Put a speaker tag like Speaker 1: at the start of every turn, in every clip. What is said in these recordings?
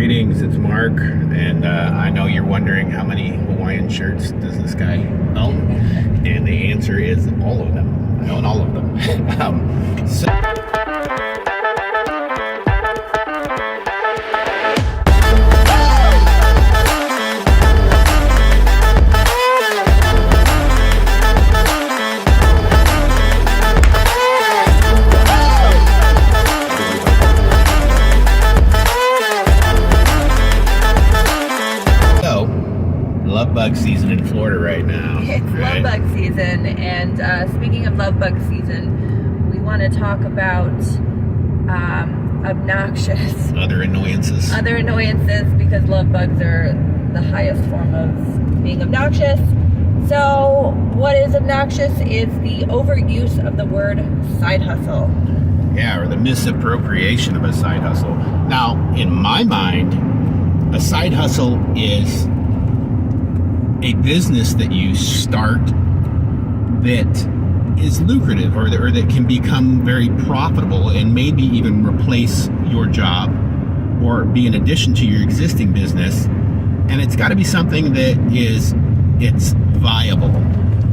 Speaker 1: Greetings, it's Mark, and I know you're wondering how many Hawaiian shirts does this guy own, and the answer is all of them. I own all of them. Love bug season in Florida right now.
Speaker 2: It's
Speaker 1: right?
Speaker 2: love bug season, and speaking of love bug season, we want to talk about obnoxious
Speaker 1: Other annoyances,
Speaker 2: because love bugs are the highest form of being obnoxious. So what is obnoxious is the overuse of the word side hustle.
Speaker 1: Yeah, or the misappropriation of a side hustle. Now, in my mind, a side hustle is a business that you start that is lucrative or that can become very profitable and maybe even replace your job or be an addition to your existing business. And it's got to be something that it's viable.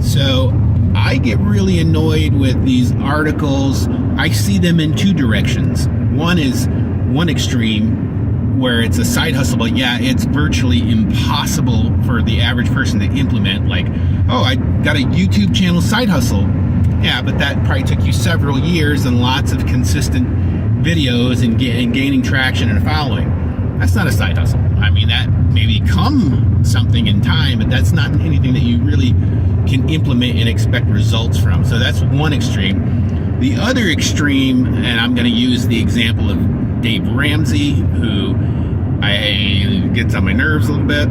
Speaker 1: So I get really annoyed with these articles. I see them in two directions. One is one extreme, where it's a side hustle, but yeah, it's virtually impossible for the average person to implement. Like, oh, I got a YouTube channel side hustle. Yeah, but that probably took you several years and lots of consistent videos and gaining traction and following. That's not a side hustle. I mean, that may become something in time, but that's not anything that you really can implement and expect results from. So that's one extreme. The other extreme, and I'm going to use the example of Dave Ramsey, who gets on my nerves a little bit.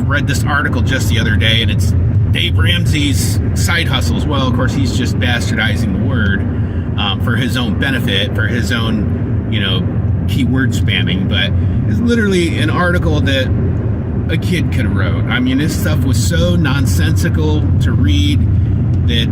Speaker 1: Read this article just the other day, and it's Dave Ramsey's side hustles. Well, of course, he's just bastardizing the word for his own benefit, for his own, keyword spamming. But it's literally an article that a kid could have wrote. I mean, this stuff was so nonsensical to read that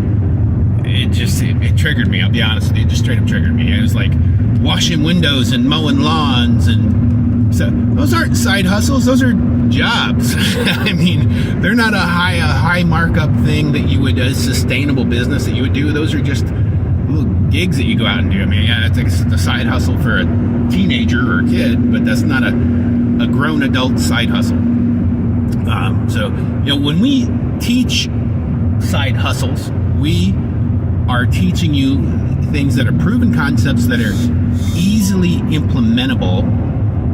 Speaker 1: it triggered me. I'll be honest with you, it just straight up triggered me. It was like washing windows and mowing lawns, and so those aren't side hustles, those are jobs. I mean, they're not a high markup thing that you would, a sustainable business that you would do. Those are just little gigs that you go out and do. I mean, yeah, it's a side hustle for a teenager or a kid, but that's not a grown adult side hustle. So when we teach side hustles, we are teaching you things that are proven concepts that are easily implementable.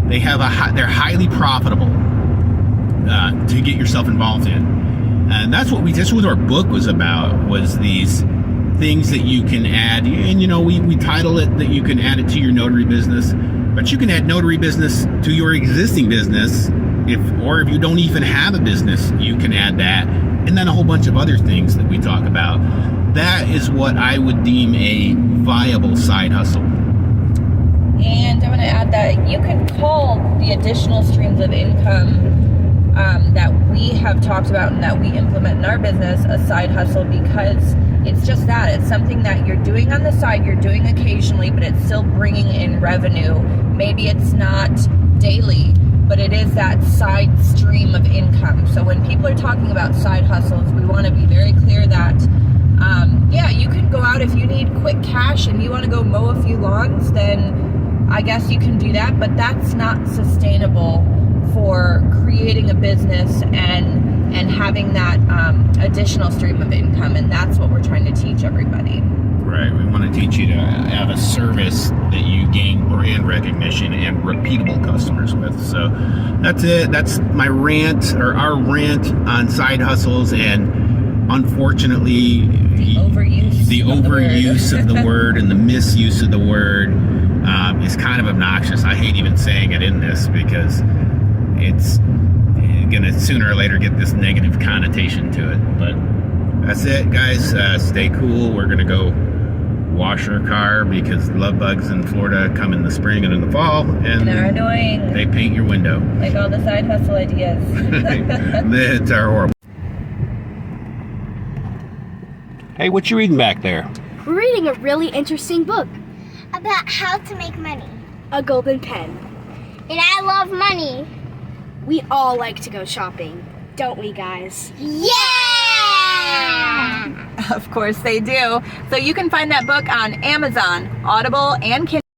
Speaker 1: They're highly profitable to get yourself involved in, and that's what our book was about. Was these things that you can add, and we title it that you can add it to your notary business, but you can add notary business to your existing business. If you don't even have a business, you can add that, and then a whole bunch of other things that we talk about. That is what I would deem a viable side hustle.
Speaker 2: And I'm going to add that you can call the additional streams of income that we have talked about and that we implement in our business a side hustle, because it's just that. It's something that you're doing on the side, you're doing occasionally, but it's still bringing in revenue. Maybe it's not daily, but it is that side stream of income. So when people are talking about side hustles, we want to be very clear that you can go out if you need quick cash and you want to go mow a few lawns, then I guess you can do that, but that's not sustainable for creating a business and having that additional stream of income, and that's what we're trying to teach everybody.
Speaker 1: Right, we want to teach you to have a service that you gain brand recognition and repeatable customers with. So that's it. That's my rant, or our rant on side hustles, and unfortunately the overuse of the word and the misuse of the word is kind of obnoxious. I hate even saying it in this because it's gonna sooner or later get this negative connotation to it. But that's it, guys. Stay cool. We're gonna go wash our car because love bugs in Florida come in the spring and in the fall, and
Speaker 2: they're annoying.
Speaker 1: They paint your window
Speaker 2: like all the side hustle ideas.
Speaker 1: It's our horrible. Hey, what you reading back there?
Speaker 3: We're reading a really interesting book
Speaker 4: about how to make money.
Speaker 3: A golden pen. And I love money.
Speaker 4: We all like to go shopping, don't we, guys?
Speaker 3: Yeah!
Speaker 2: Of course they do. So you can find that book on Amazon, Audible, and Kindle.